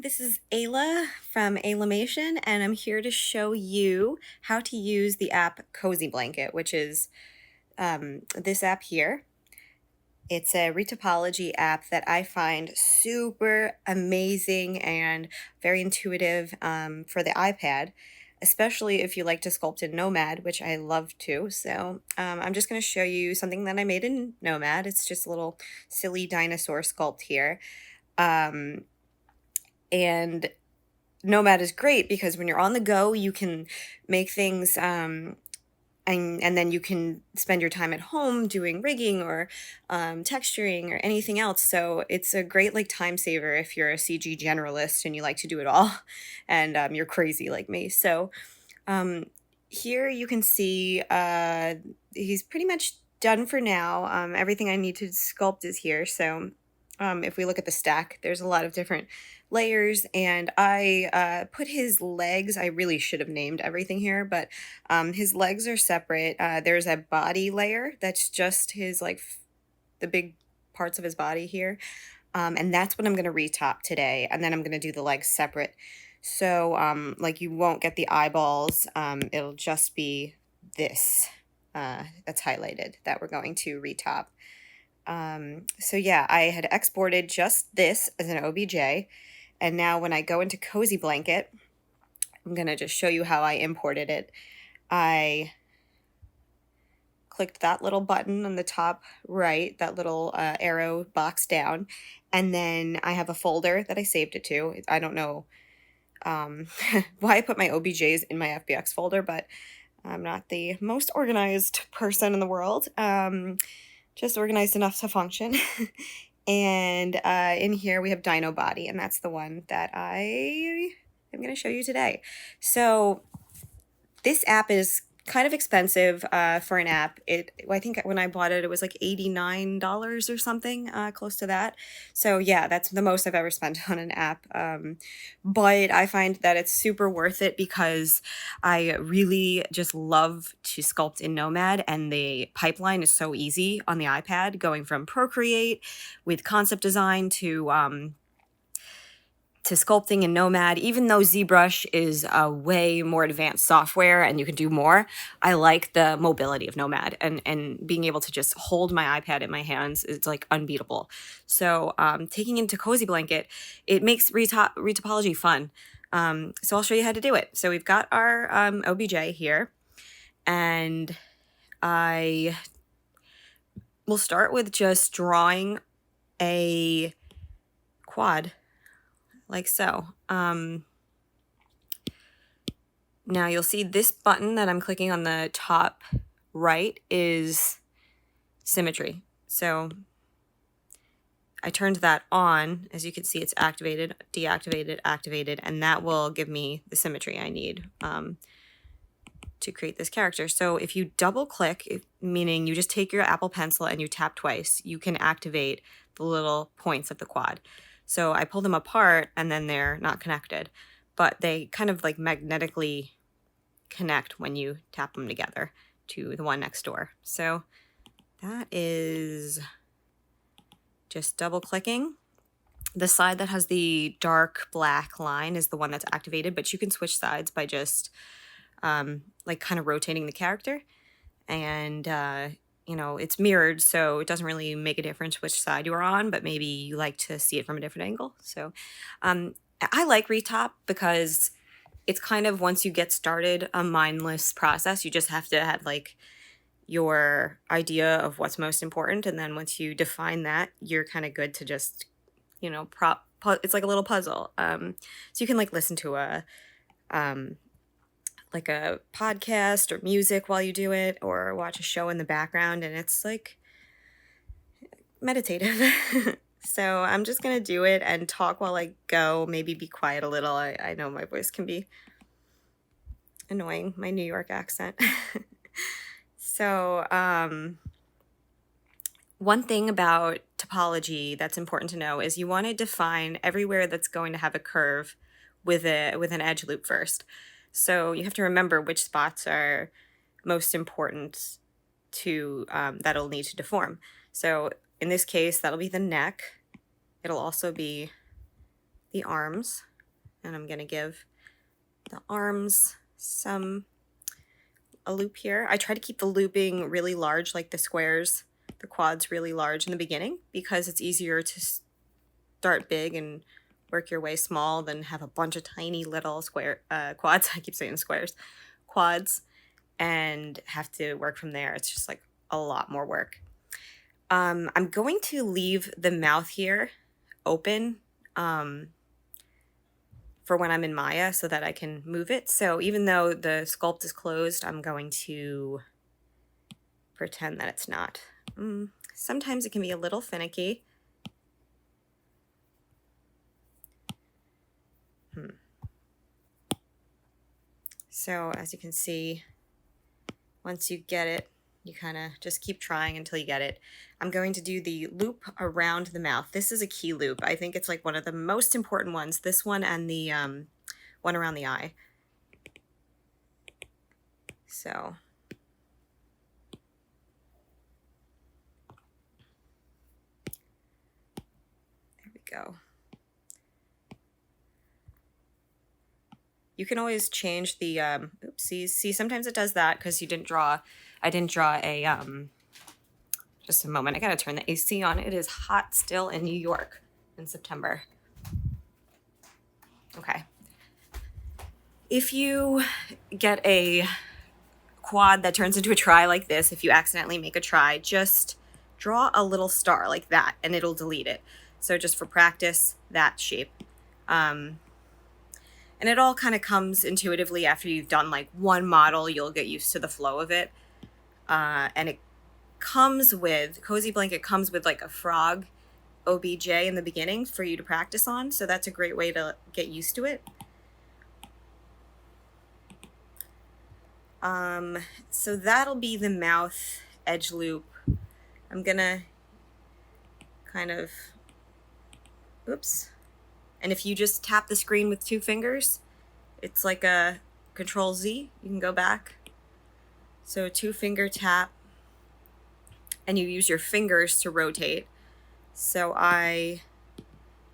This is Ayla from Aylamation, and I'm here to show you how to use the app CozyBlanket, which is this app here. It's a retopology app that I find super amazing and very intuitive for the iPad, especially if you like to sculpt in Nomad, which I love to. So I'm just going to show you something that I made in Nomad. It's just a little silly dinosaur sculpt here. And Nomad is great because when you're on the go, you can make things and then you can spend your time at home doing rigging or texturing or anything else. So it's a great like time saver if you're a CG generalist and you like to do it all and you're crazy like me. So here you can see he's pretty much done for now. Everything I need to sculpt is here. So if we look at the stack, there's a lot of different layers, and I put his legs. I really should have named everything here, but his legs are separate. There's a body layer that's just his like the big parts of his body here, and that's what I'm going to retop today, and then I'm going to do the legs separate. So like you won't get the eyeballs. It'll just be this that's highlighted that we're going to retop. So yeah, I had exported just this as an OBJ, and now when I go into CozyBlanket, I'm going to just show you how I imported it. I clicked that little button on the top right, that little arrow box down, and then I have a folder that I saved it to. I don't know why I put my OBJs in my FBX folder, but I'm not the most organized person in the world. Just organized enough to function. And in here we have Dino Body, and that's the one that I am going to show you today. So this app is kind of expensive for an app. I think when I bought it, it was like $89 or something, close to that. So yeah, that's the most I've ever spent on an app. But I find that it's super worth it because I really just love to sculpt in Nomad, and the pipeline is so easy on the iPad, going from Procreate with concept design to sculpting in Nomad. Even though ZBrush is a way more advanced software and you can do more, I like the mobility of Nomad, and being able to just hold my iPad in my hands is like unbeatable. So taking into CozyBlanket, it makes retopology fun. So I'll show you how to do it. So we've got our OBJ here, and I will start with just drawing a quad like so. Now you'll see this button that I'm clicking on the top right is Symmetry. So I turned that on. As you can see, it's activated, deactivated, activated, and that will give me the symmetry I need to create this character. So if you double click, meaning you just take your Apple Pencil and you tap twice, you can activate the little points of the quad. So I pull them apart and then they're not connected, but they kind of like magnetically connect when you tap them together to the one next door. So that is just double clicking. The side that has the dark black line is the one that's activated, but you can switch sides by just like kind of rotating the character, and you know, it's mirrored, so it doesn't really make a difference which side you are on, but maybe you like to see it from a different angle. So I like Retop because it's kind of, once you get started, a mindless process. You just have to have like your idea of what's most important, and then once you define that, you're kind of good to just, you know, it's like a little puzzle. So you can like listen to a like a podcast or music while you do it, or watch a show in the background, and it's like meditative. So I'm just gonna do it and talk while I go, maybe be quiet a little. I know my voice can be annoying, my New York accent. So one thing about topology that's important to know is you want to define everywhere that's going to have a curve with an edge loop first. So you have to remember which spots are most important to that'll need to deform. So in this case, that'll be the neck. It'll also be the arms, and I'm going to give the arms a loop here. I try to keep the looping really large, like the squares, the quads really large in the beginning, because it's easier to start big and work your way small than have a bunch of tiny little quads. I keep saying squares, quads, and have to work from there. It's just like a lot more work. I'm going to leave the mouth here open for when I'm in Maya so that I can move it. So even though the sculpt is closed, I'm going to pretend that it's not. Sometimes it can be a little finicky. So as you can see, once you get it, you kind of just keep trying until you get it. I'm going to do the loop around the mouth. This is a key loop. I think it's like one of the most important ones. This one and the one around the eye. So there we go. You can always change the oopsies. See, sometimes it does that because you didn't draw. I didn't draw a just a moment. I gotta turn the AC on. It is hot still in New York in September. Okay. If you get a quad that turns into a try like this, if you accidentally make a try, just draw a little star like that and it'll delete it. So just for practice, that shape. And it all kind of comes intuitively after you've done like one model. You'll get used to the flow of it. And it comes with, CozyBlanket comes with like a frog OBJ in the beginning for you to practice on. So that's a great way to get used to it. So that'll be the mouth edge loop. I'm gonna kind of, oops. And if you just tap the screen with 2 fingers, it's like a Control Z. You can go back. So 2-finger tap, and you use your fingers to rotate. So I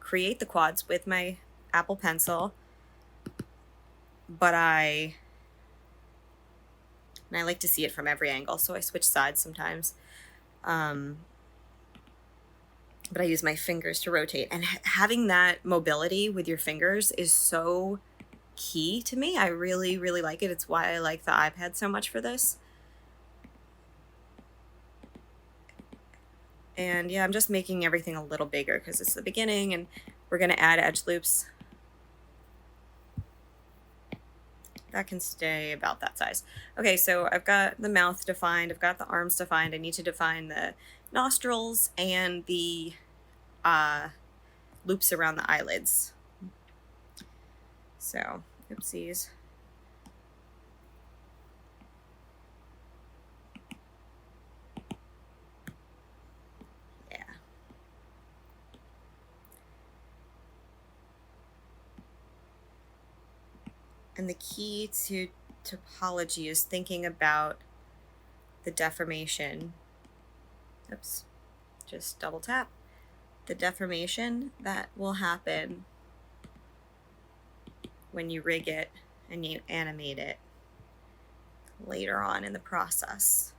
create the quads with my Apple Pencil, but I like to see it from every angle, so I switch sides sometimes. But I use my fingers to rotate, and having that mobility with your fingers is so key to me. I really, really like it. It's why I like the iPad so much for this. And yeah, I'm just making everything a little bigger because it's the beginning, and we're going to add edge loops. That can stay about that size. Okay, so I've got the mouth defined. I've got the arms defined. I need to define the nostrils and the loops around the eyelids. So, oopsies. Yeah. And the key to topology is thinking about the deformation. Oops, just double tap. The deformation that will happen when you rig it and you animate it later on in the process.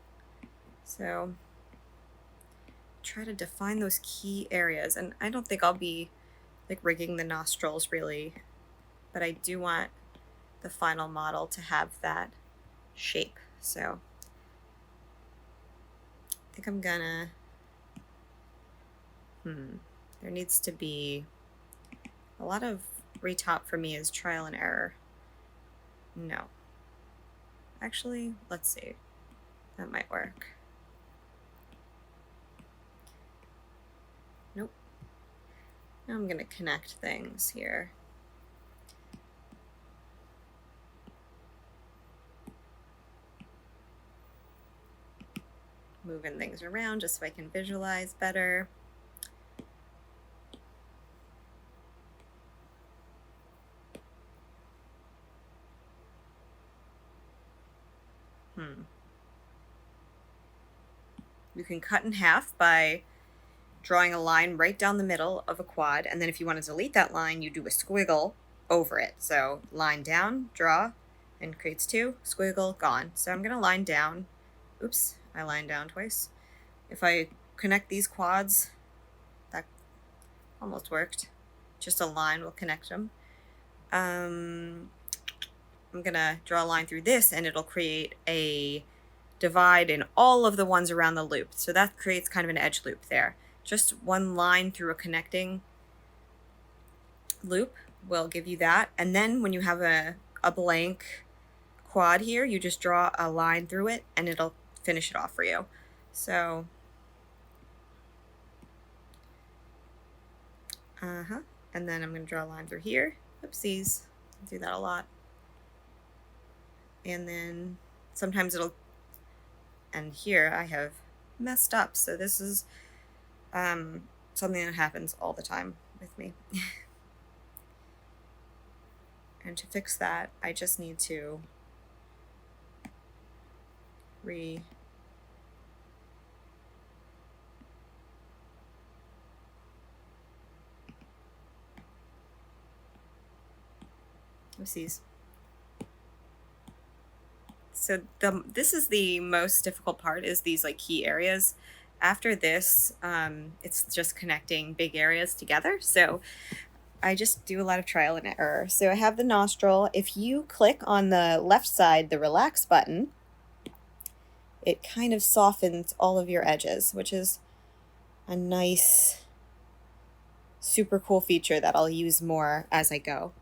So try to define those key areas. And I don't think I'll be like rigging the nostrils really, but I do want the final model to have that shape. So I think I'm gonna, there needs to be a lot of retop for me is trial and error. No. Actually, let's see. That might work. Nope. Now I'm gonna connect things here. Moving things around just so I can visualize better. You can cut in half by drawing a line right down the middle of a quad, and then if you want to delete that line, you do a squiggle over it. So line down, draw, and creates two, squiggle, gone. So I'm going to line down. Oops, I lined down twice. If I connect these quads, that almost worked. Just a line will connect them. I'm going to draw a line through this, and it'll create a divide in all of the ones around the loop. So that creates kind of an edge loop there. Just one line through a connecting loop will give you that. And then when you have a blank quad here, you just draw a line through it and it'll finish it off for you. So, and then I'm going to draw a line through here. Oopsies, I do that a lot. And then sometimes it'll, and here I have messed up. So this is something that happens all the time with me. And to fix that, I just need to Oopsies. So this is the most difficult part, is these like key areas. After this, it's just connecting big areas together. So I just do a lot of trial and error. So I have the nostril. If you click on the left side, the relax button, it kind of softens all of your edges, which is a nice, super cool feature that I'll use more as I go.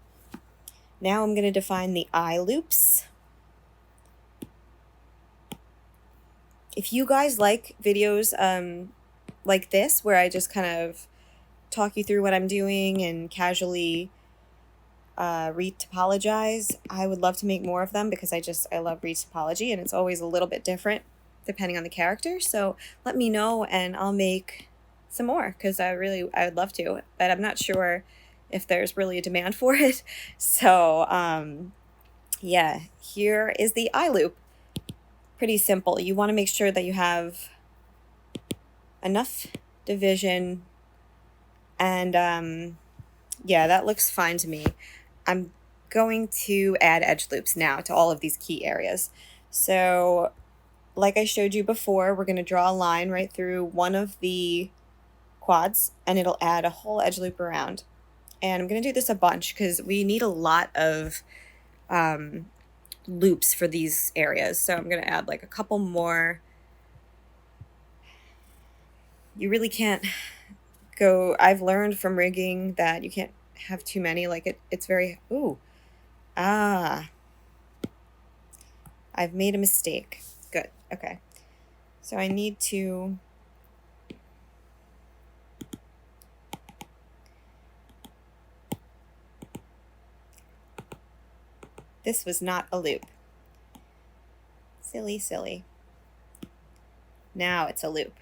Now I'm going to define the eye loops. If you guys like videos like this, where I just kind of talk you through what I'm doing and casually retopologize, I would love to make more of them, because I love retopology, and it's always a little bit different depending on the character. So let me know and I'll make some more, because I would love to, but I'm not sure if there's really a demand for it. So yeah, here is the eye loop. Pretty simple. You want to make sure that you have enough division, and yeah, that looks fine to me. I'm going to add edge loops now to all of these key areas. So like I showed you before, we're going to draw a line right through one of the quads, and it'll add a whole edge loop around. And I'm going to do this a bunch because we need a lot of loops for these areas. So I'm going to add like a couple more. You really can't go, I've learned from rigging that you can't have too many. Like it's very, I've made a mistake. Good. Okay. So I need to this was not a loop. Silly. Now it's a loop.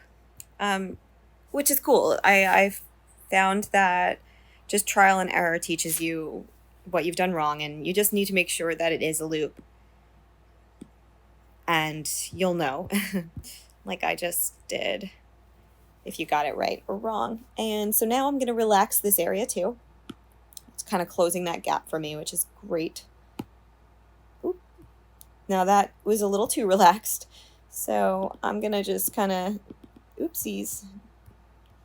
Which is cool. I've found that just trial and error teaches you what you've done wrong, and you just need to make sure that it is a loop. And you'll know, like I just did, if you got it right or wrong. And so now I'm going to relax this area too. It's kind of closing that gap for me, which is great. Oop. Now that was a little too relaxed. So I'm going to just kind of, oopsies,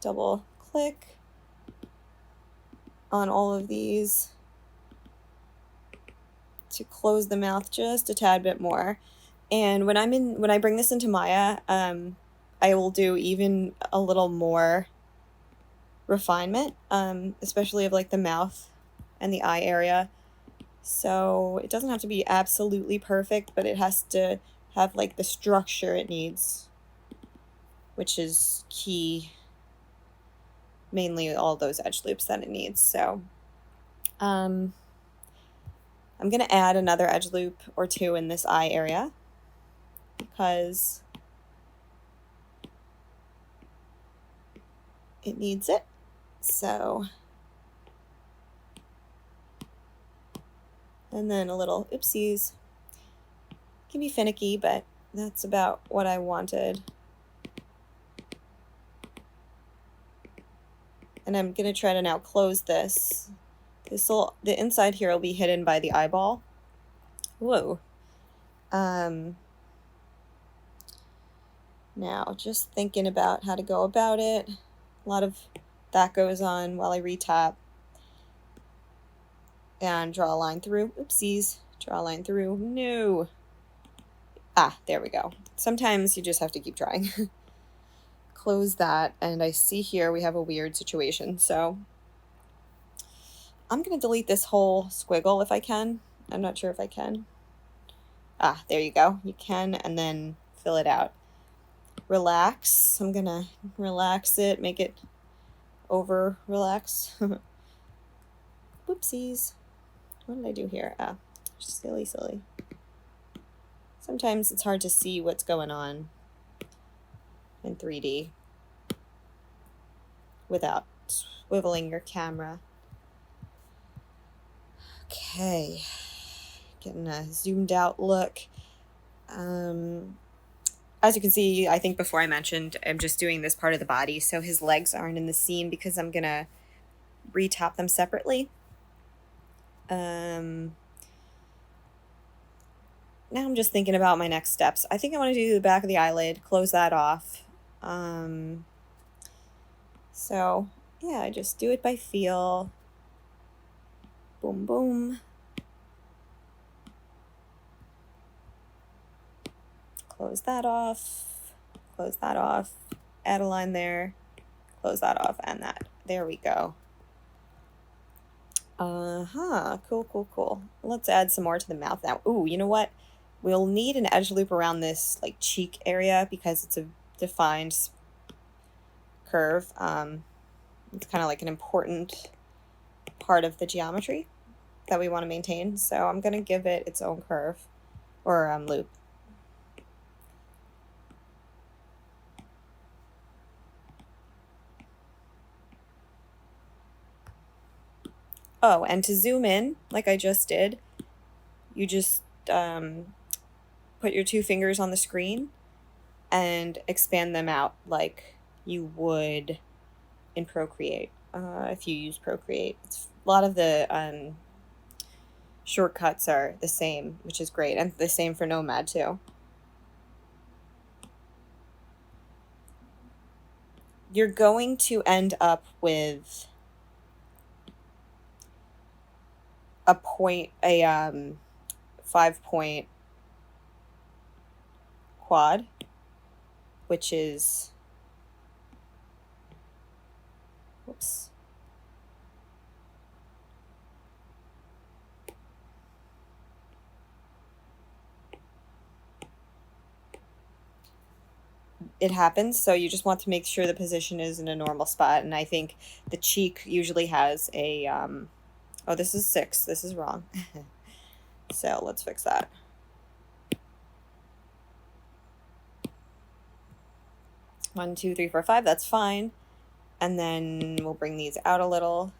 double click on all of these to close the mouth just a tad bit more. And when I bring this into Maya, I will do even a little more refinement, especially of like the mouth and the eye area. So it doesn't have to be absolutely perfect, but it has to have like the structure it needs, which is key, mainly all those edge loops that it needs. So I'm going to add another edge loop or two in this eye area, because it needs it. So, and then a little oopsies. Can be finicky, but that's about what I wanted. And I'm going to try to now close this. The inside here will be hidden by the eyeball. Whoa. Now, just thinking about how to go about it. A lot of that goes on while I retap. And draw a line through. Oopsies. Draw a line through. No. Ah, there we go. Sometimes you just have to keep trying. Close that, and I see here we have a weird situation. So I'm going to delete this whole squiggle if I can. I'm not sure if I can. Ah, there you go. You can, and then fill it out. Relax. I'm going to relax it, make it over relax. Whoopsies. What did I do here? Ah, silly. Sometimes it's hard to see what's going on in 3D without swiveling your camera. Okay, getting a zoomed out look. As you can see, I think before I mentioned, I'm just doing this part of the body, so his legs aren't in the scene because I'm gonna retop them separately. Now I'm just thinking about my next steps. I think I want to do the back of the eyelid, close that off. So yeah, I just do it by feel. Boom, boom. Close that off, add a line there, close that off, and that. There we go. Cool. Let's add some more to the mouth now. Ooh, you know what? We'll need an edge loop around this like cheek area because it's a defined curve. It's kind of like an important part of the geometry that we want to maintain. So I'm going to give it its own curve or loop. Oh, and to zoom in, like I just did, you just put your 2 fingers on the screen and expand them out like you would in Procreate, if you use Procreate. A lot of the shortcuts are the same, which is great, and the same for Nomad too. You're going to end up with a 5-point quad, which is, whoops. It happens, so you just want to make sure the position is in a normal spot, and I think the cheek usually has a, oh, this is 6, this is wrong. So let's fix that. One, 2, 3, 4, 5, that's fine. And then we'll bring these out a little.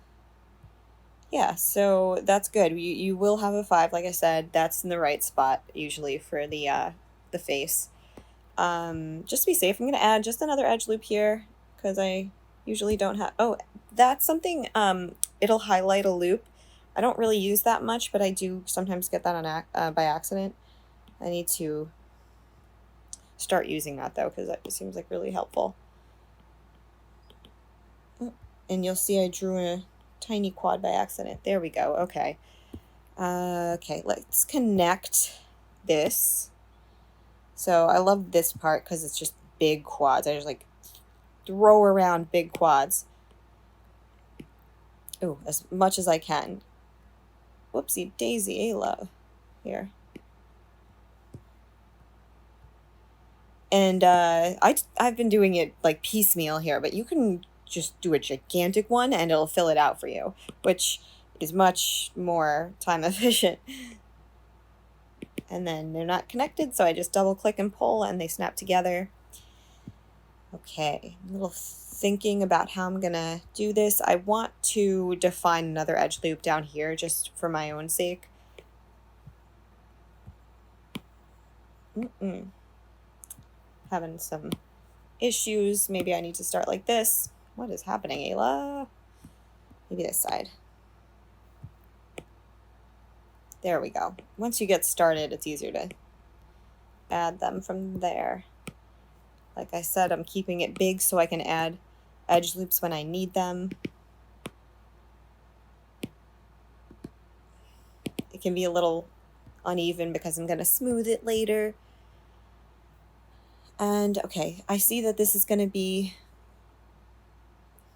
Yeah, so that's good. You will have a 5, like I said. That's in the right spot usually for the face. Just to be safe, I'm going to add just another edge loop here because I usually don't have... Oh, that's something, it'll highlight a loop. I don't really use that much, but I do sometimes get that on by accident. I need to start using that though because that seems like really helpful. And you'll see I drew a tiny quad by accident. There we go. Okay. Okay, let's connect this. So I love this part because it's just big quads. I just like throw around big quads. Ooh, as much as I can. Whoopsie daisy, love. Here. And I've been doing it like piecemeal here, but you can just do a gigantic one and it'll fill it out for you, which is much more time efficient. And then they're not connected, so I just double click and pull and they snap together. Okay, a little thinking about how I'm gonna do this. I want to define another edge loop down here just for my own sake. Having some issues. Maybe I need to start like this. What is happening, Ayla? Maybe this side. There we go. Once you get started, it's easier to add them from there. Like I said, I'm keeping it big so I can add edge loops when I need them. It can be a little uneven because I'm going to smooth it later. And okay, I see that this is going to be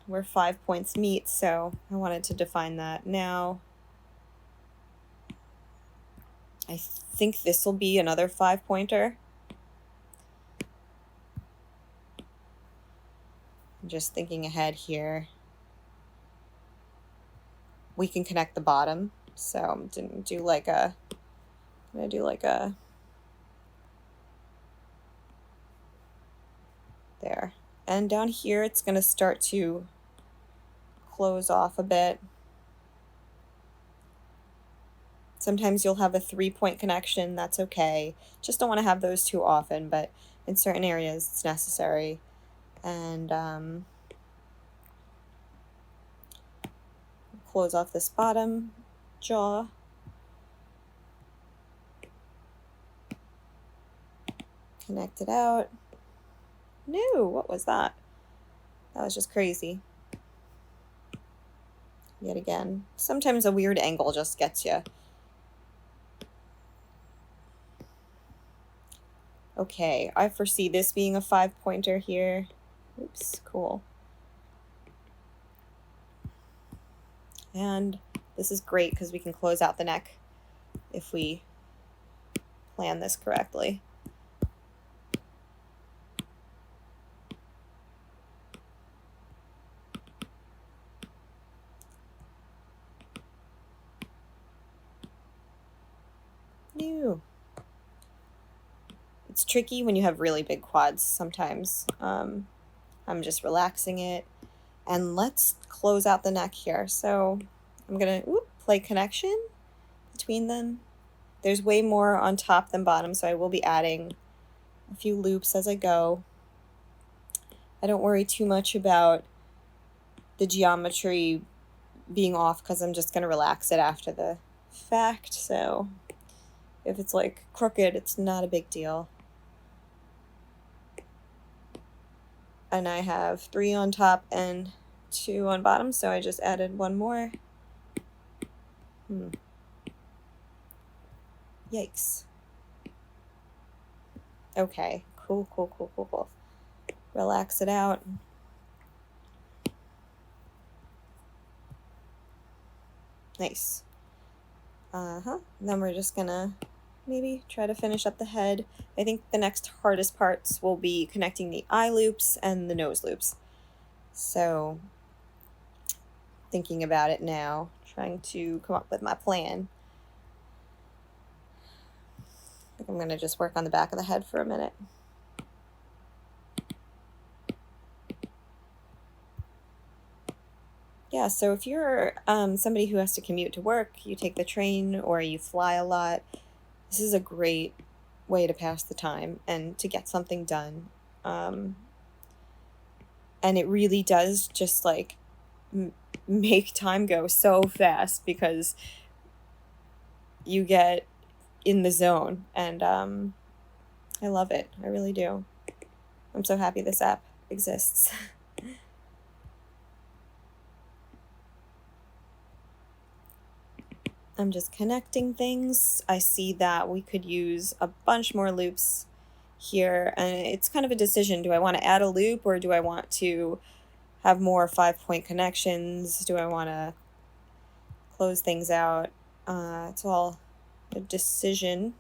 where 5 points meet, so I wanted to define that now. I think this will be another 5-pointer. I'm just thinking ahead here. We can connect the bottom, so I'm gonna do like a there. And down here it's gonna start to close off a bit. Sometimes you'll have a 3-point connection, that's okay. Just don't want to have those too often, but in certain areas it's necessary. And close off this bottom jaw. Connect it out. No, what was that? That was just crazy. Yet again. Sometimes a weird angle just gets you. Okay, I foresee this being a 5-pointer here. Oops, cool. And this is great because we can close out the neck if we plan this correctly. Ew. It's tricky when you have really big quads sometimes. I'm just relaxing it. And let's close out the neck here. So I'm gonna play connection between them. There's way more on top than bottom, so I will be adding a few loops as I go. I don't worry too much about the geometry being off because I'm just gonna relax it after the fact. So if it's like crooked, it's not a big deal. And I have 3 on top and 2 on bottom, so I just added 1 more. Yikes. Okay, cool. Relax it out. Nice. Then we're just gonna maybe try to finish up the head. I think the next hardest parts will be connecting the eye loops and the nose loops. So, thinking about it now, trying to come up with my plan. I think I'm gonna just work on the back of the head for a minute. Yeah, so if you're somebody who has to commute to work, you take the train or you fly a lot, this is a great way to pass the time and to get something done. And it really does just like make time go so fast because you get in the zone, and I love it. I really do. I'm so happy this app exists. I'm just connecting things. I see that we could use a bunch more loops here, and it's kind of a decision. Do I want to add a loop or do I want to have more 5-point connections? Do I want to close things out? It's all a decision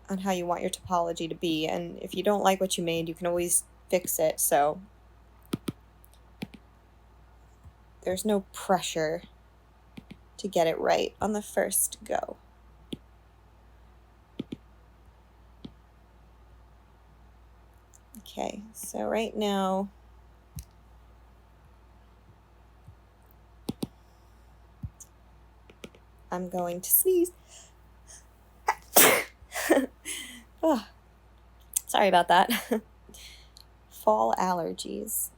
on how you want your topology to be, and if you don't like what you made, you can always fix it, so there's no pressure to get it right on the first go. Okay, so right now I'm going to sneeze. Oh, sorry about that. Fall allergies.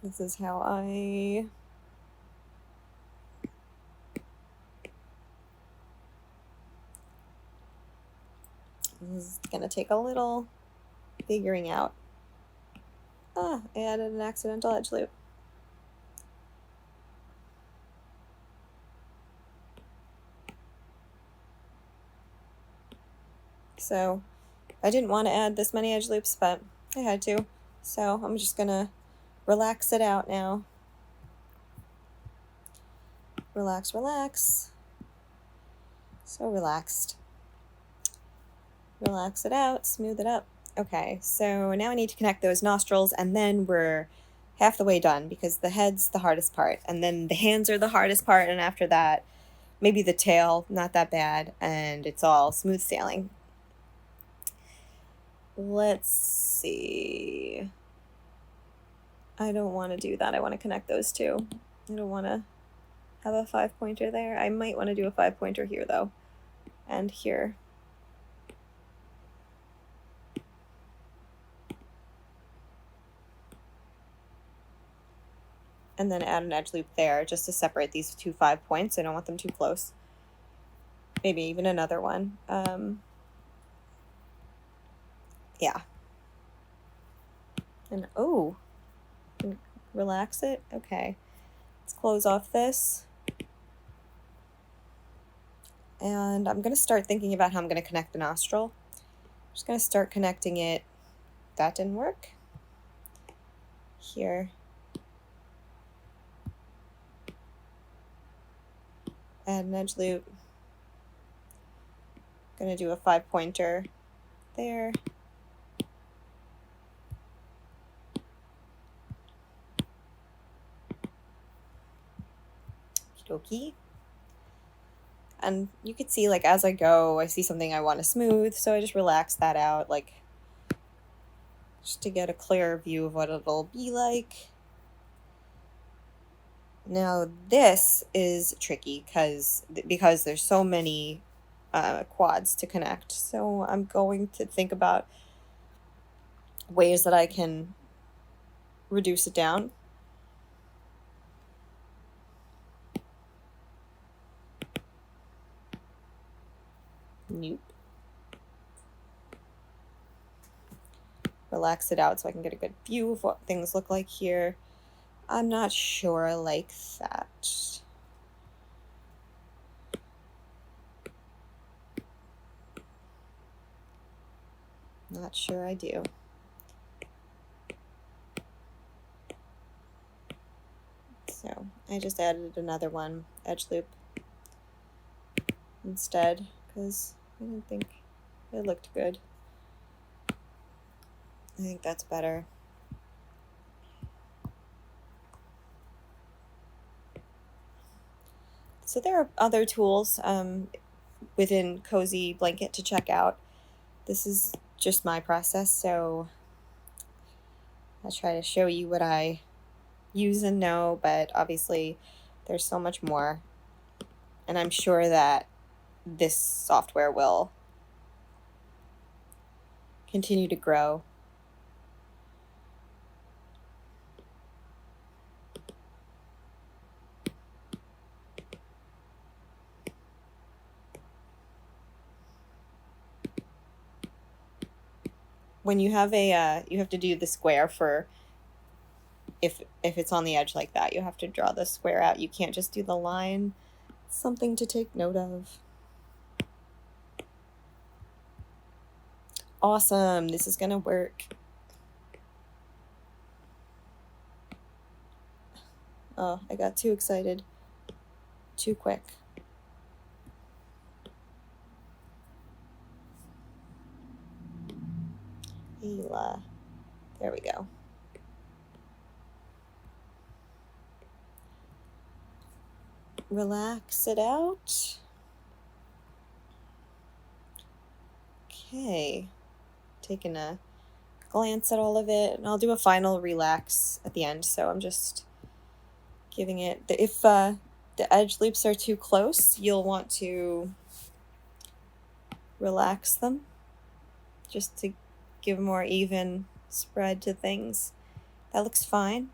This is how I this is gonna take a little figuring out. I added an accidental edge loop. So I didn't want to add this many edge loops, but I had to. So I'm just gonna relax it out now. Relax, relax. So relaxed. Relax it out, smooth it up. Okay, so now I need to connect those nostrils, and then we're half the way done, because the head's the hardest part, and then the hands are the hardest part, and after that, maybe the tail, not that bad, and it's all smooth sailing. Let's see. I don't want to do that. I want to connect those two. I don't want to have a 5-pointer there. I might want to do a 5-pointer here, though, and here. And then add an edge loop there just to separate these two 5 points. I don't want them too close. Maybe even another one. Yeah. And relax it. Okay. Let's close off this. And I'm going to start thinking about how I'm going to connect the nostril. I'm just going to start connecting it. That didn't work. Here. Add an edge loop. Going to do a 5-pointer there. Okie. And you could see, like, as I go, I see something I want to smooth, so I just relax that out, like, just to get a clearer view of what it'll be like. Now this is tricky because there's so many quads to connect, so I'm going to think about ways that I can reduce it down. Nope. Relax it out so I can get a good view of what things look like here. I'm not sure I like that. Not sure I do. So I just added another one, edge loop, instead, because I didn't think it looked good. I think that's better. So there are other tools within CozyBlanket to check out. This is just my process, so I'll try to show you what I use and know, but obviously there's so much more. And I'm sure that this software will continue to grow. When you have you have to do the square for if it's on the edge like that, you have to draw the square out. You can't just do the line. Something to take note of. Awesome, this is gonna work. Oh, I got too excited. Too quick. Hela. There we go. Relax it out. Okay. Taking a glance at all of it, and I'll do a final relax at the end. So I'm just giving it, if the edge loops are too close, you'll want to relax them just to give more even spread to things. That looks fine.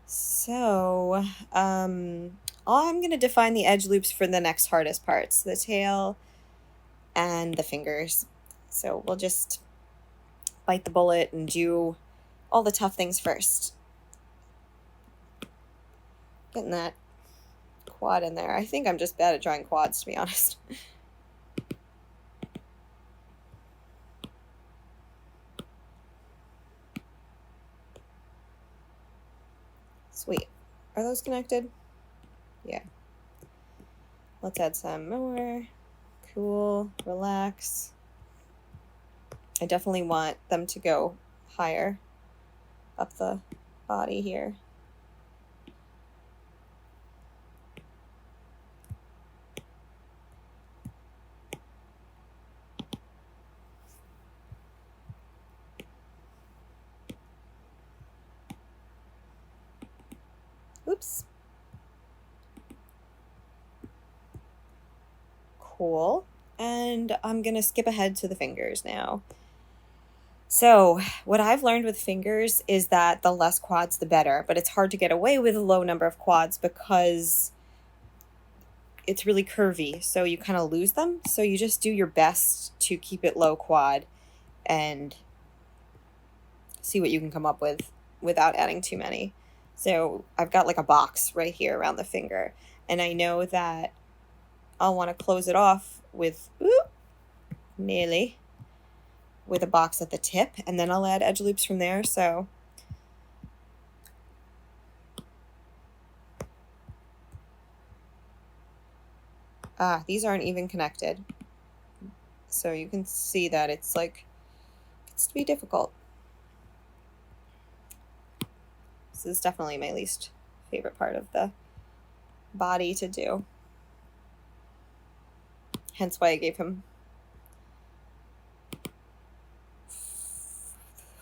So I'm going to define the edge loops for the next hardest parts, the tail and the fingers. So we'll just bite the bullet and do all the tough things first. Getting that quad in there. I think I'm just bad at drawing quads, to be honest. Sweet. Are those connected? Yeah. Let's add some more. Cool. Relax. I definitely want them to go higher up the body here. Oops. Cool. And I'm going to skip ahead to the fingers now. So what I've learned with fingers is that the less quads, the better, but it's hard to get away with a low number of quads because it's really curvy, so you kind of lose them. So you just do your best to keep it low quad and see what you can come up with without adding too many. So I've got like a box right here around the finger, and I know that I'll want to close it off with, nearly, with a box at the tip, and then I'll add edge loops from there. So these aren't even connected. So you can see that it's like, it's to be difficult. This is definitely my least favorite part of the body to do. Hence why I gave him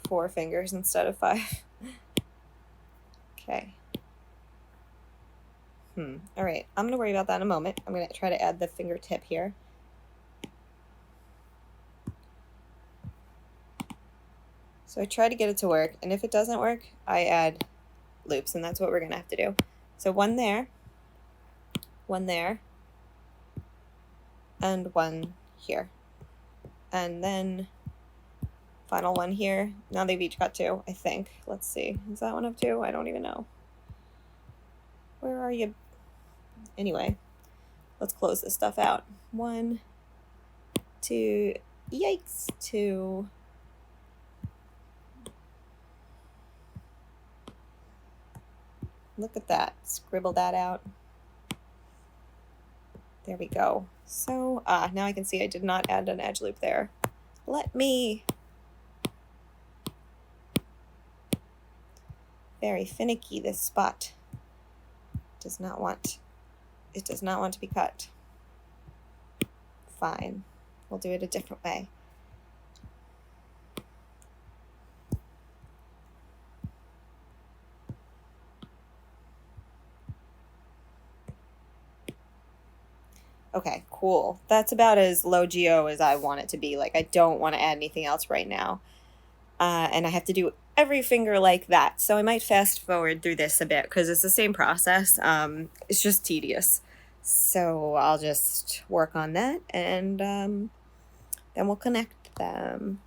4 fingers instead of 5. Okay. All right, I'm gonna worry about that in a moment. I'm gonna try to add the fingertip here. So I try to get it to work, and if it doesn't work, I add loops, and that's what we're gonna have to do. So one there, and one here. And then final one here. Now they've each got 2, I think. Let's see. Is that one of 2? I don't even know. Where are you? Anyway, let's close this stuff out. 1, 2, yikes, 2. Look at that. Scribble that out. There we go. So, now I can see I did not add an edge loop there. Let me. Very finicky, this spot. It does not want to be cut. Fine. We'll do it a different way. Okay, cool. That's about as low geo as I want it to be. Like, I don't want to add anything else right now. And I have to do every finger like that. So I might fast forward through this a bit because it's the same process. It's just tedious. So I'll just work on that, and then we'll connect them.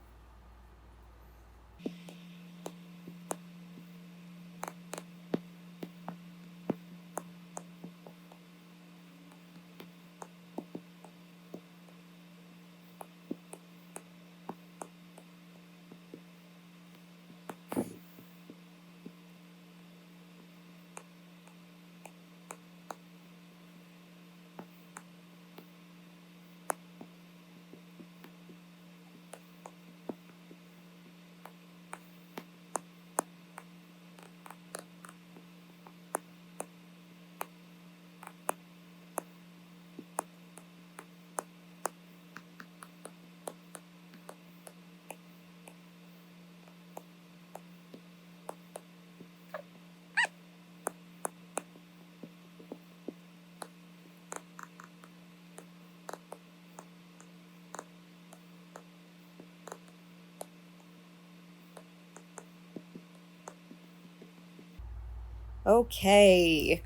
Okay.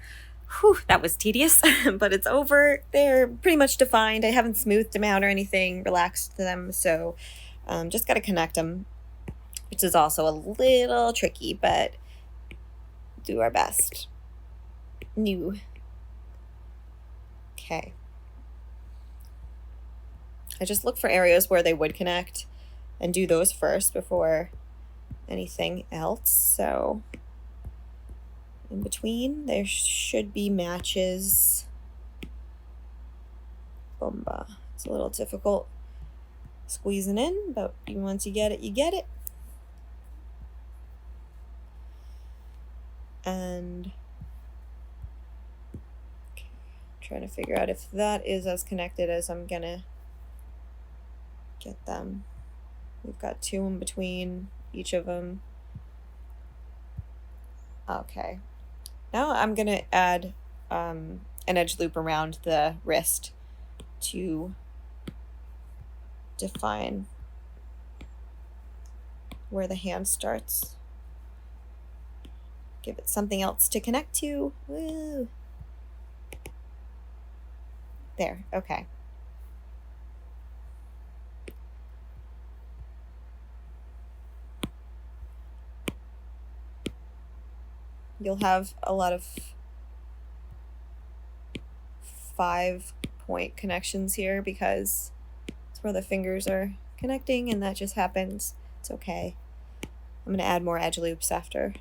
Whew, that was tedious, but it's over. They're pretty much defined. I haven't smoothed them out or anything, relaxed them, so just got to connect them, which is also a little tricky, but do our best. New. Okay. I just look for areas where they would connect and do those first before anything else. So in between, there should be matches. Bomba. It's a little difficult squeezing in, but once you get it, you get it. And okay, trying to figure out if that is as connected as I'm gonna get them. We've got 2 in between each of them. Okay. Now I'm gonna add an edge loop around the wrist to define where the hand starts. Give it something else to connect to. Woo! There, okay. You'll have a lot of 5-point connections here because it's where the fingers are connecting, and that just happens. It's okay. I'm going to add more edge loops after.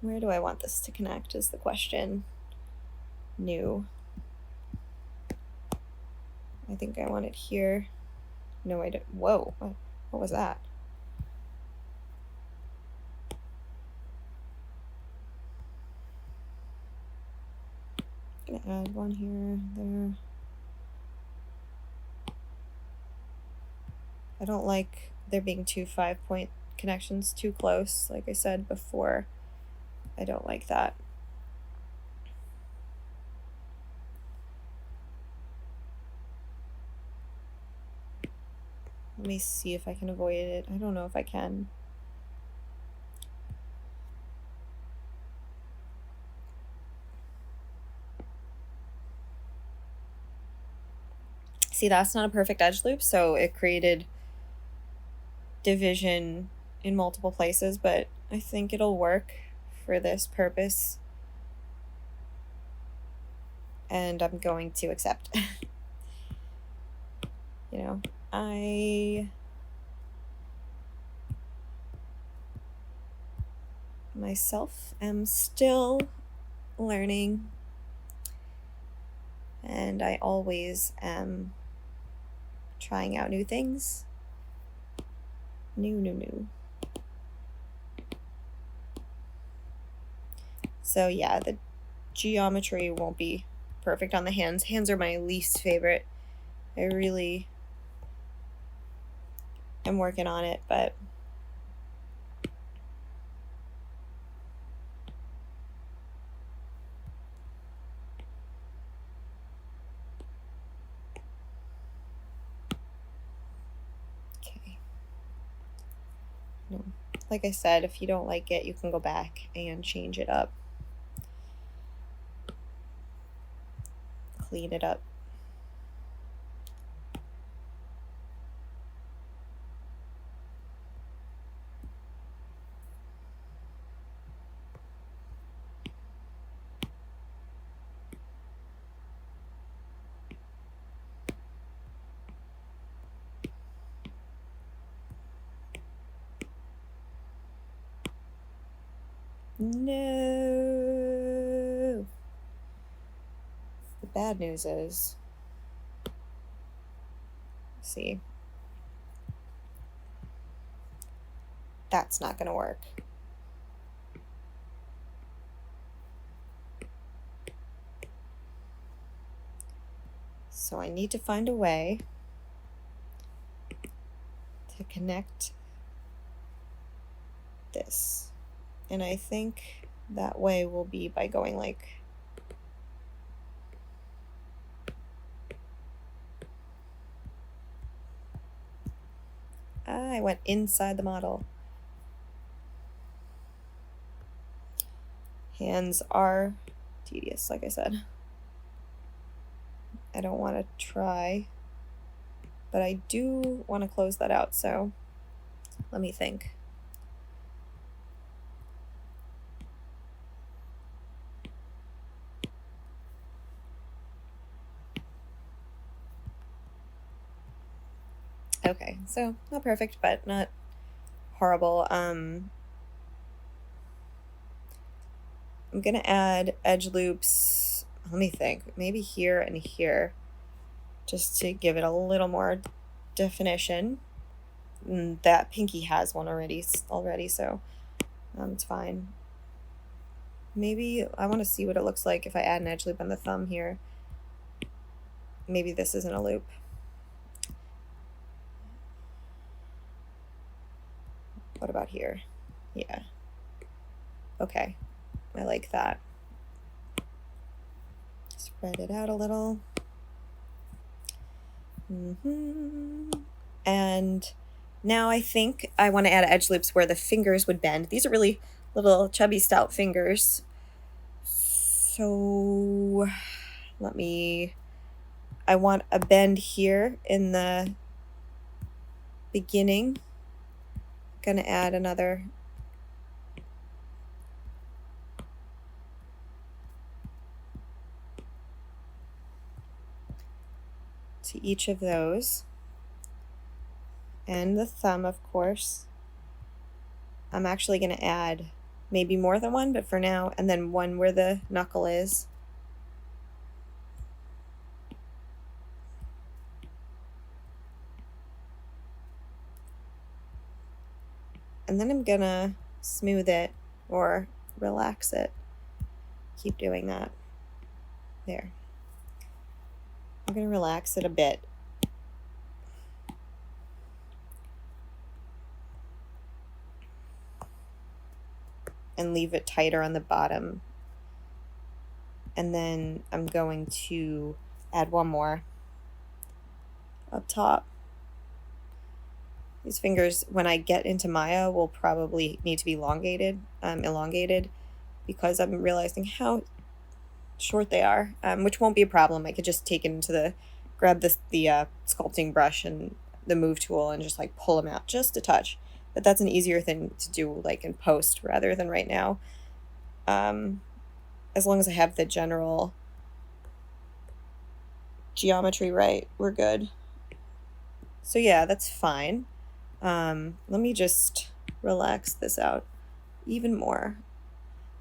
Where do I want this to connect is the question. New. I think I want it here. No, I don't. Whoa, what was that? I'm gonna add one here, there. I don't like there being 2 5-point connections too close, like I said before. I don't like that. Let me see if I can avoid it. I don't know if I can. See, that's not a perfect edge loop, so it created division in multiple places, but I think it'll work for this purpose. And I'm going to accept. You know, I myself am still learning, and I always am trying out new things. New. So yeah, the geometry won't be perfect on the hands. Hands are my least favorite. I really am working on it, but okay. No. Like I said, if you don't like it, you can go back and change it up. Clean it up. No. The bad news is, see, that's not going to work. So I need to find a way connect this. And I think that way will be by going like, I went inside the model. Hands are tedious, like I said. I don't want to try, but I do want to close that out, so let me think. Okay, so not perfect, but not horrible. I'm gonna add edge loops, let me think, maybe here and here, just to give it a little more definition. That pinky has one already, so it's fine. Maybe I want to see what it looks like if I add an edge loop on the thumb here. Maybe this isn't a loop. What about here? Yeah. Okay, I like that. Spread it out a little. And now I think I want to add edge loops where the fingers would bend. These are really little chubby stout fingers. So I want a bend here in the beginning. Gonna add another to each of those. And the thumb, of course. I'm actually gonna add maybe more than one, but for now, and then one where the knuckle is. And then I'm gonna smooth it or relax it. Keep doing that. There. I'm gonna relax it a bit. And leave it tighter on the bottom. And then I'm going to add one more up top. These fingers, when I get into Maya, will probably need to be elongated because I'm realizing how short they are, which won't be a problem. I could just take it into grab the sculpting brush and the move tool and just like pull them out just a touch. But that's an easier thing to do like in post rather than right now. As long as I have the general geometry right, we're good. So yeah, that's fine. Let me just relax this out even more.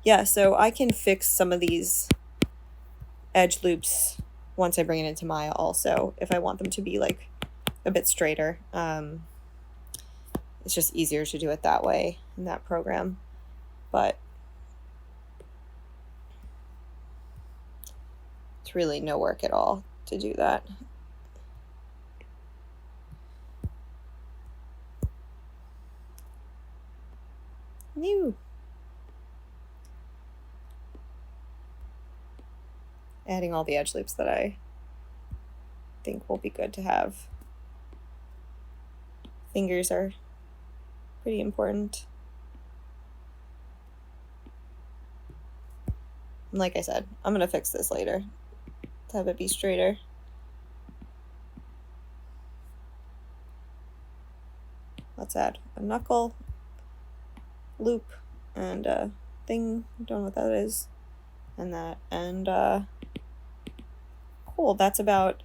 Yeah, so I can fix some of these edge loops once I bring it into Maya also, if I want them to be like a bit straighter. It's just easier to do it that way in that program. But it's really no work at all to do that. New. Adding all the edge loops that I think will be good to have. Fingers are pretty important. And like I said, I'm gonna fix this later to have it be straighter. Let's add a knuckle loop and a thing, don't know what that is, and that, and cool, that's about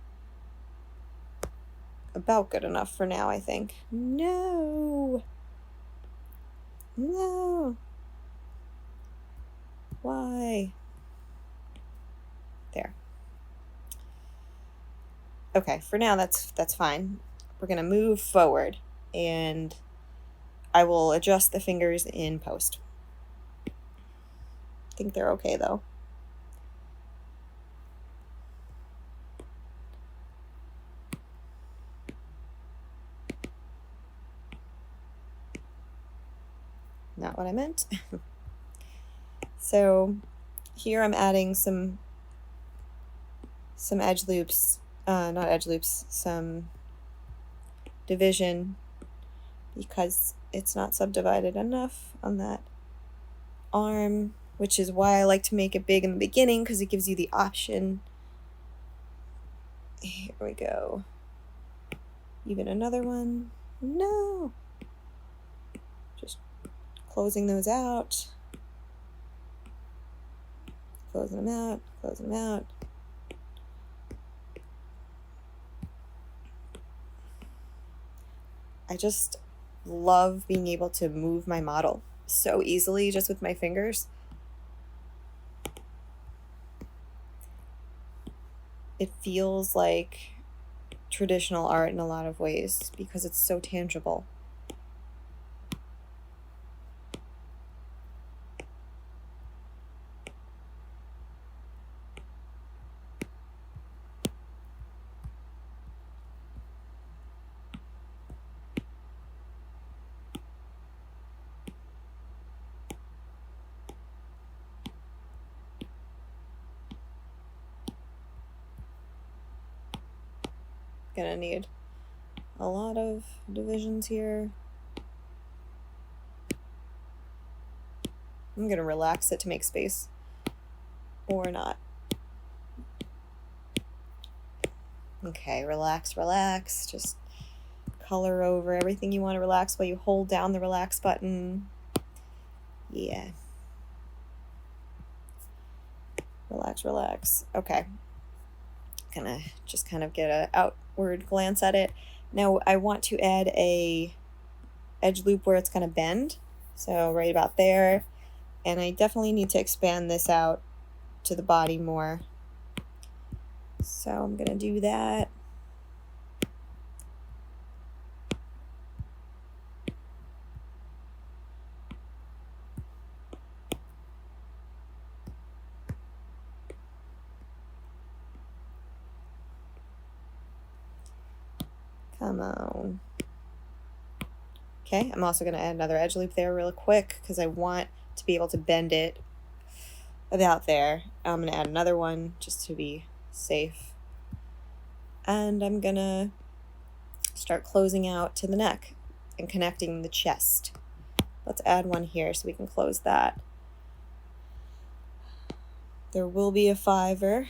good enough for now, I think. No, why? There. Okay, for now that's fine. We're gonna move forward and I will adjust the fingers in post. I think they're okay though. not what I meant. So here I'm adding some edge loops, not edge loops, some division, because it's not subdivided enough on that arm, which is why I like to make it big in the beginning, because it gives you the option. Here we go. Even another one. No! Just closing those out. Closing them out, closing them out. I just love being able to move my model so easily just with my fingers. It feels like traditional art in a lot of ways because it's so tangible. Gonna need a lot of divisions here. I'm gonna relax it to make space, or not. Okay, relax, relax. Just color over everything you want to relax while you hold down the relax button. Yeah. Relax, relax. Okay. Gonna just kind of get an outward glance at it. Now I want to add a edge loop where it's gonna bend. So right about there. And I definitely need to expand this out to the body more. So I'm gonna do that. Come on. Okay, I'm also going to add another edge loop there real quick because I want to be able to bend it about there. I'm going to add another one just to be safe. And I'm going to start closing out to the neck and connecting the chest. Let's add one here so we can close that. There will be a fiver.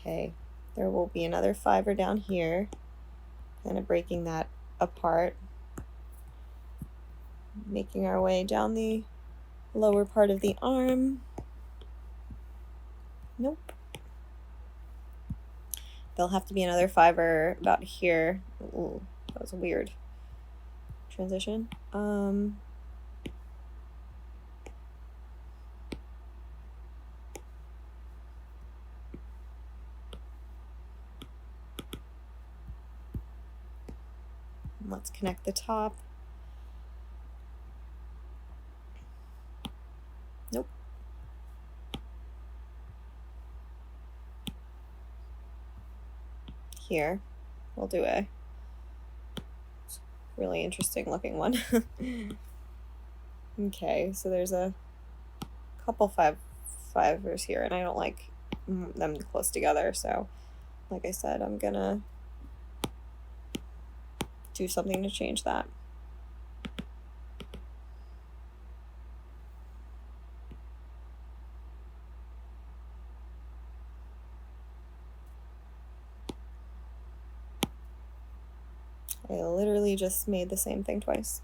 Okay, there will be another fiver down here, kind of breaking that apart, making our way down the lower part of the arm. Nope. There'll have to be another fiver about here. Ooh, that was a weird transition. Let's connect the top. Nope. Here, we'll do a really interesting looking one. Okay, so there's a couple fivers here, and I don't like them close together, so like I said, I'm gonna do something to change that. I literally just made the same thing twice.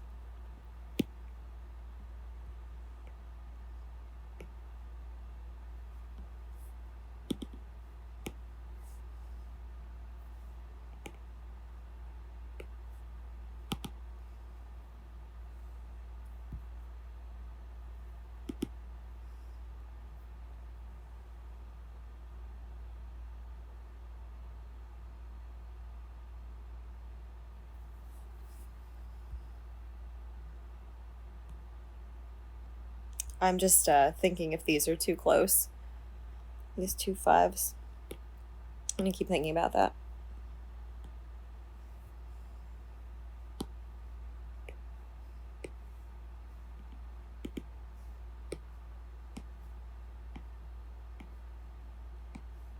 I'm just thinking if these are too close. These 2 5s. I'm gonna keep thinking about that.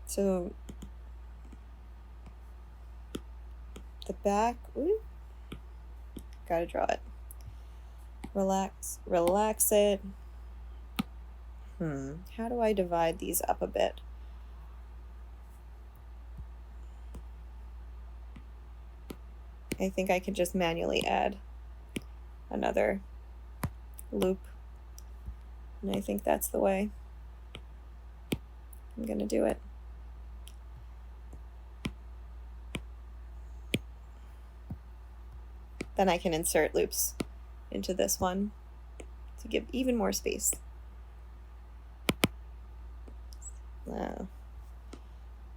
So the back, ooh, gotta draw it. Relax it. How do I divide these up a bit? I think I can just manually add another loop. And I think that's the way I'm gonna do it. Then I can insert loops into this one to give even more space.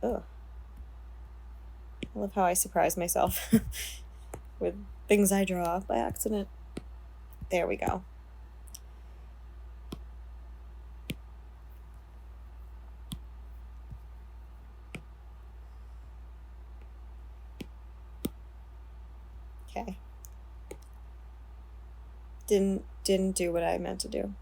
Oh, I love how I surprise myself with things I draw by accident. There we go. Okay. Didn't do what I meant to do.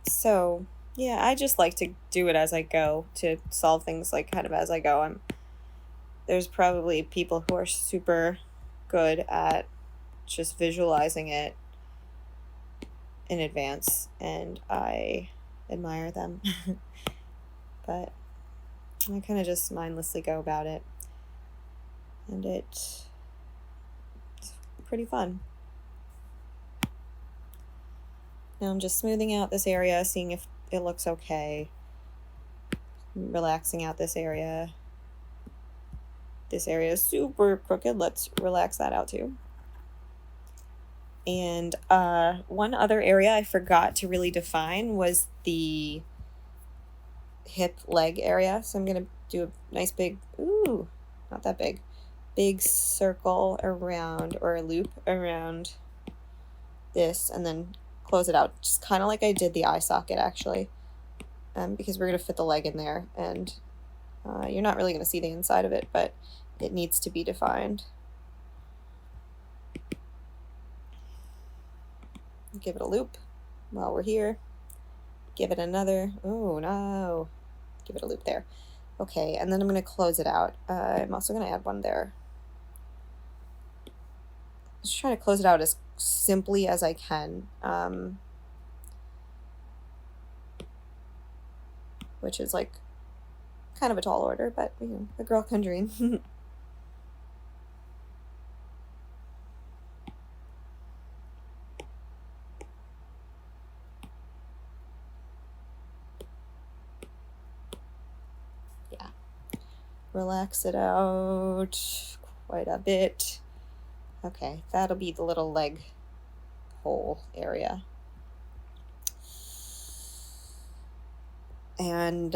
So yeah, I just like to do it as I go to solve things like kind of as I go. There's probably people who are super good at just visualizing it in advance, and I admire them. But I kind of just mindlessly go about it, and it's pretty fun. Now I'm just smoothing out this area, seeing if it looks okay. Relaxing out this area. This area is super crooked. Let's relax that out too. And one other area I forgot to really define was the hip leg area. So I'm going to do a nice big, ooh, not that big circle around, or a loop around this, and then close it out. Just kind of like I did the eye socket actually, because we're going to fit the leg in there, and you're not really going to see the inside of it, but it needs to be defined. Give it a loop while we're here. Give it another, oh no, give it a loop there. Okay, and then I'm going to close it out. I'm also going to add one there. Just trying to close it out as simply as I can, which is like kind of a tall order, but you know, a girl can dream. Yeah, relax it out quite a bit. Okay, that'll be the little leg hole area. And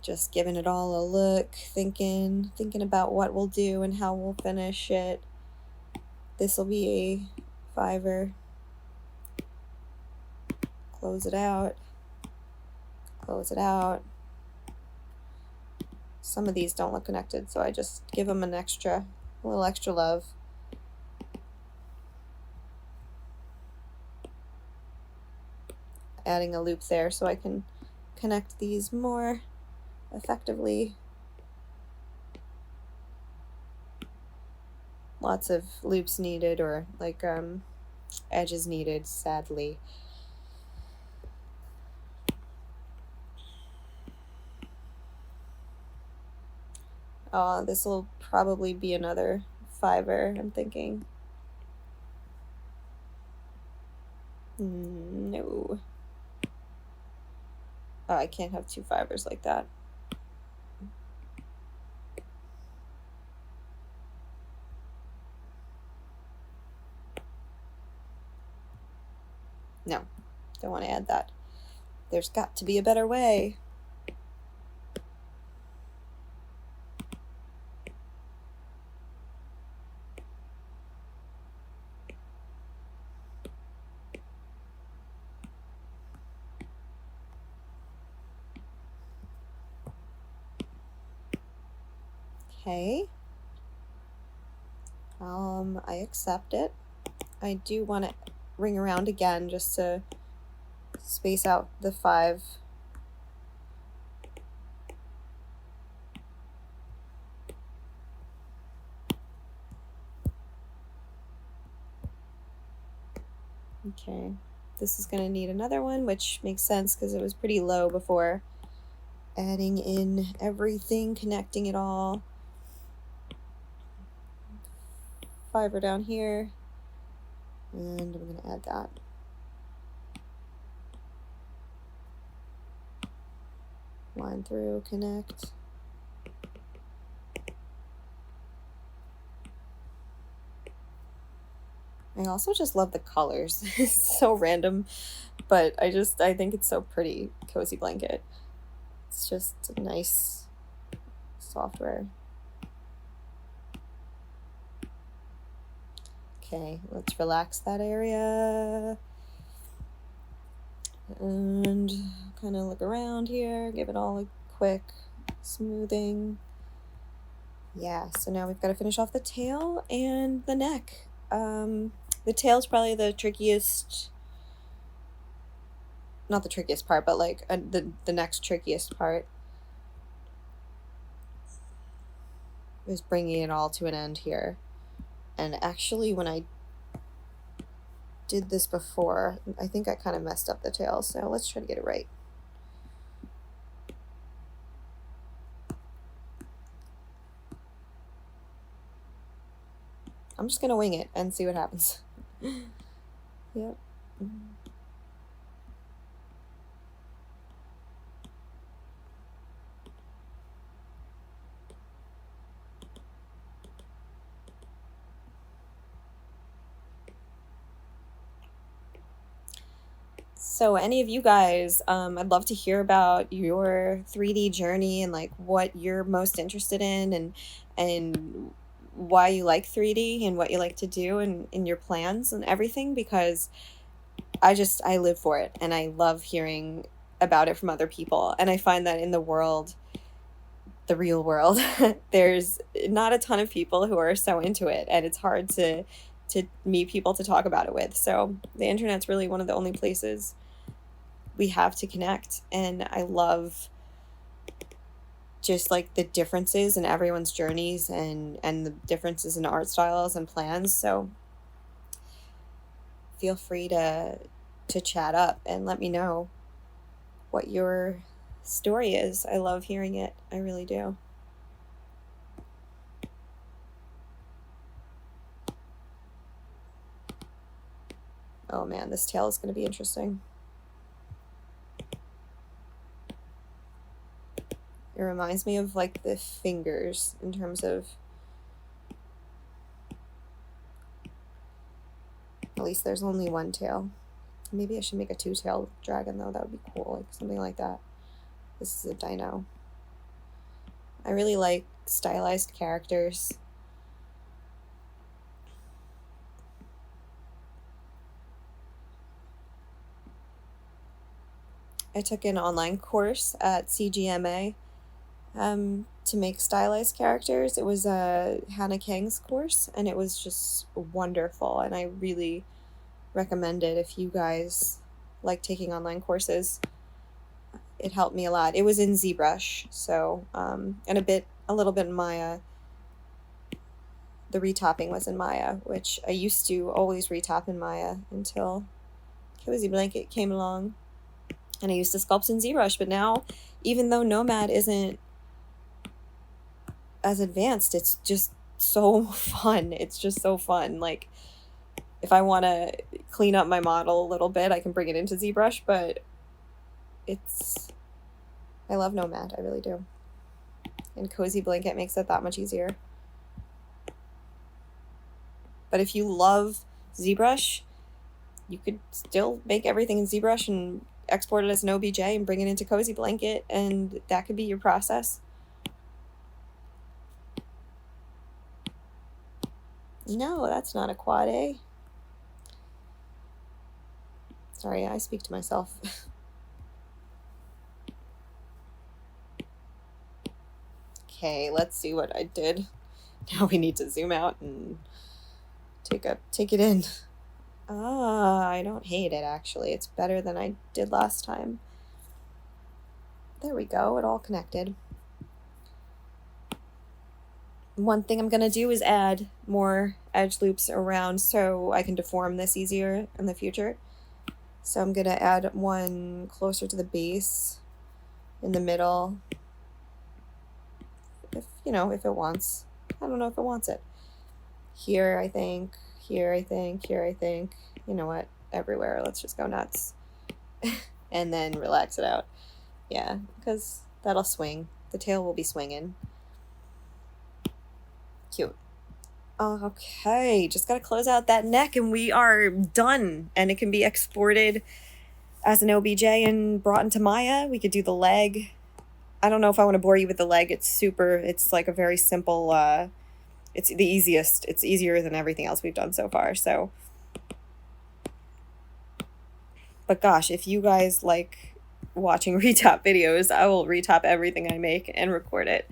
just giving it all a look, thinking about what we'll do and how we'll finish it. This will be a 5er. Close it out. Close it out. Some of these don't look connected, so I just give them a little extra love. Adding a loop there so I can connect these more effectively. Lots of loops needed, or like edges needed, sadly. This will probably be another fiver, I'm thinking. No. Oh, I can't have two fibers like that. No, don't want to add that. There's got to be a better way. Okay. I accept it. I do want to ring around again just to space out the 5. Okay, this is going to need another one, which makes sense because it was pretty low before. Adding in everything, connecting it all. Fiber down here, and I'm going to add that. Line through, connect. I also just love the colors. It's so random, but I think it's so pretty. CozyBlanket. It's just a nice software. Okay, let's relax that area. And kind of look around here, give it all a quick smoothing. Yeah, so now we've got to finish off the tail and the neck. The tail's probably the trickiest, not the trickiest part, but like the next trickiest part is bringing it all to an end here. And actually, when I did this before, I think I kind of messed up the tail, so let's try to get it right. I'm just gonna wing it and see what happens. Yep. So any of you guys, I'd love to hear about your 3D journey and like what you're most interested in, and why you like 3D and what you like to do in your plans and everything, because I live for it and I love hearing about it from other people. And I find that in the real world, there's not a ton of people who are so into it, and it's hard to meet people to talk about it with. So the internet's really one of the only places we have to connect, and I love just like the differences in everyone's journeys and the differences in art styles and plans. So feel free to chat up and let me know what your story is. I love hearing it. I really do. Oh man, this tail is going to be interesting. It reminds me of like the fingers in terms of, at least there's only one tail. Maybe I should make a 2-tailed dragon though. That would be cool, like something like that. This is a dino. I really like stylized characters. I took an online course at CGMA to make stylized characters. It was a Hannah Kang's course, and it was just wonderful, and I really recommend it if you guys like taking online courses. it helped me a lot. It was in ZBrush, so, and a little bit in Maya. The retopping was in Maya, which I used to always retop in Maya until CozyBlanket came along, and I used to sculpt in ZBrush. But now, even though Nomad isn't as advanced, it's just so fun. It's just so fun. Like, if I want to clean up my model a little bit, I can bring it into ZBrush, but I love Nomad, I really do. And CozyBlanket makes it that much easier. But if you love ZBrush, you could still make everything in ZBrush and export it as an OBJ and bring it into CozyBlanket, and that could be your process. No, that's not a quad A. Sorry, I speak to myself. Okay, let's see what I did. Now we need to zoom out and take it in. I don't hate it, actually. It's better than I did last time. There we go, it all connected. One thing I'm gonna do is add more edge loops around so I can deform this easier in the future. So I'm gonna add one closer to the base, in the middle, if it wants. I don't know if it wants it. Here, I think. Here, I think. Here, I think. You know what? Everywhere. Let's just go nuts. And then relax it out. Yeah, because that'll swing. The tail will be swinging. Cute. Okay, just gotta close out that neck and we are done. And it can be exported as an OBJ and brought into Maya. We could do the leg. I don't know if I want to bore you with the leg. It's like a very simple, it's the easiest. It's easier than everything else we've done so far, so. But gosh, if you guys like watching retop videos, I will retop everything I make and record it.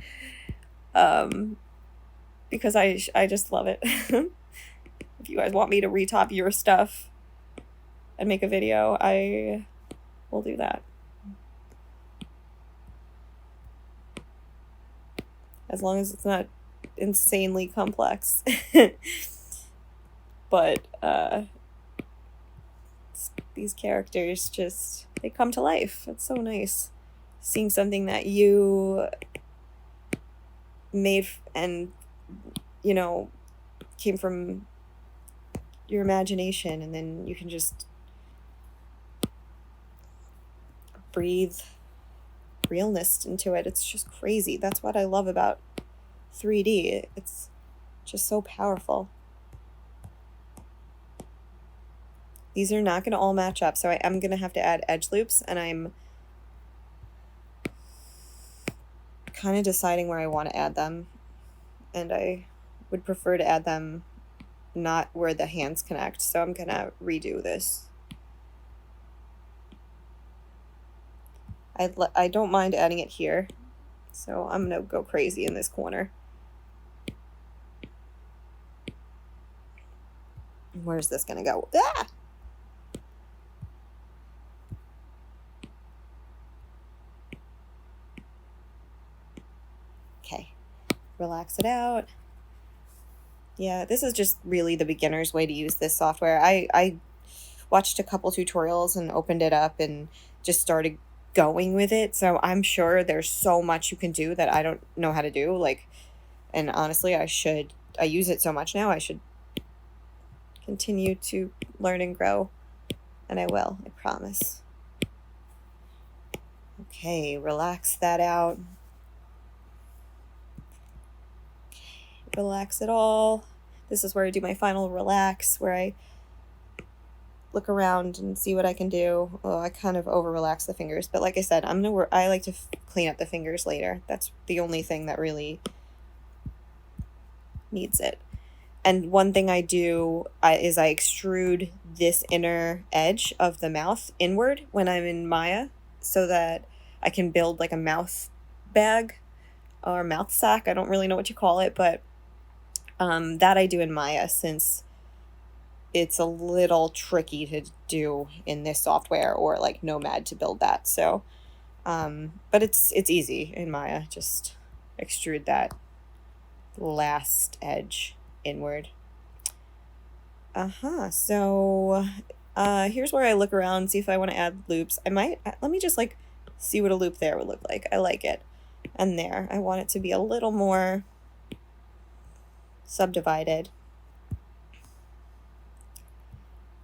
Because I just love it. If you guys want me to retop your stuff and make a video, I will do that. As long as it's not insanely complex. But these characters just, they come to life. It's so nice seeing something that you made and came from your imagination, and then you can just breathe realness into it. It's just crazy. That's what I love about 3D. It's just so powerful. These are not going to all match up, so I am going to have to add edge loops, and I'm kind of deciding where I want to add them, and I would prefer to add them not where the hands connect, so I'm going to redo this. I don't mind adding it here, so I'm going to go crazy in this corner. Where's this going to go? Ah! Okay, relax it out. Yeah, this is just really the beginner's way to use this software. I watched a couple tutorials and opened it up and just started going with it. So I'm sure there's so much you can do that I don't know how to do. And honestly, I use it so much now, I should continue to learn and grow. And I will, I promise. Okay, relax that out. Relax it all. This is where I do my final relax, where I look around and see what I can do. Oh, I kind of over relax the fingers, but like I said, I like to clean up the fingers later. That's the only thing that really needs it. And one thing I do is I extrude this inner edge of the mouth inward when I'm in Maya, so that I can build like a mouth bag or mouth sack. I don't really know what you call it, but that I do in Maya, since it's a little tricky to do in this software or like Nomad to build that. So But it's easy in Maya. Just extrude that last edge inward. So here's where I look around, see if I want to add loops. I might, let me just like see what a loop there would look like. I like it. And there, I want it to be a little more subdivided.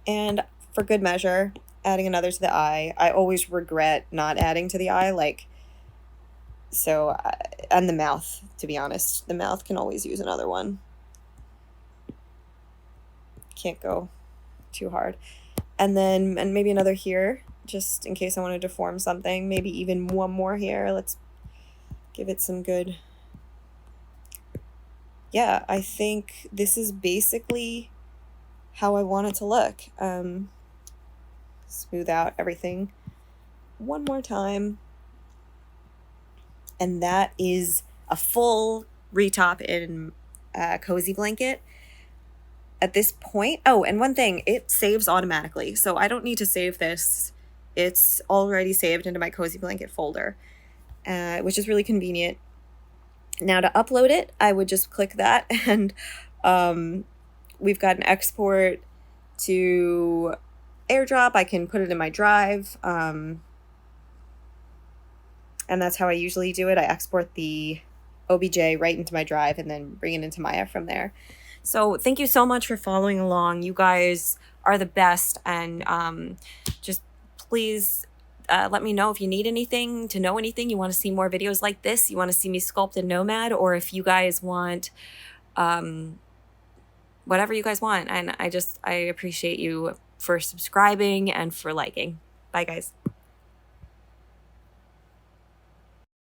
And for good measure, adding another to the eye. I always regret not adding to the eye, like, so, and the mouth, to be honest. The mouth can always use another one. Can't go too hard. And then, and maybe another here, just in case I want to deform something. Maybe even one more here. Let's give it some good. Yeah, I think this is basically how I want it to look. Smooth out everything one more time. And that is a full retop in CozyBlanket. At this point, oh, and one thing, it saves automatically. So I don't need to save this. It's already saved into my CozyBlanket folder, which is really convenient. Now to upload it, I would just click that, and we've got an export to AirDrop. I can put it in my drive, and that's how I usually do it. I export the OBJ right into my drive and then bring it into Maya from there. So thank you so much for following along. You guys are the best, and just please let me know if you need anything, to know anything, you want to see more videos like this, you want to see me sculpt in Nomad, or if you guys want whatever you guys want. And I appreciate you for subscribing and for liking. Bye, guys.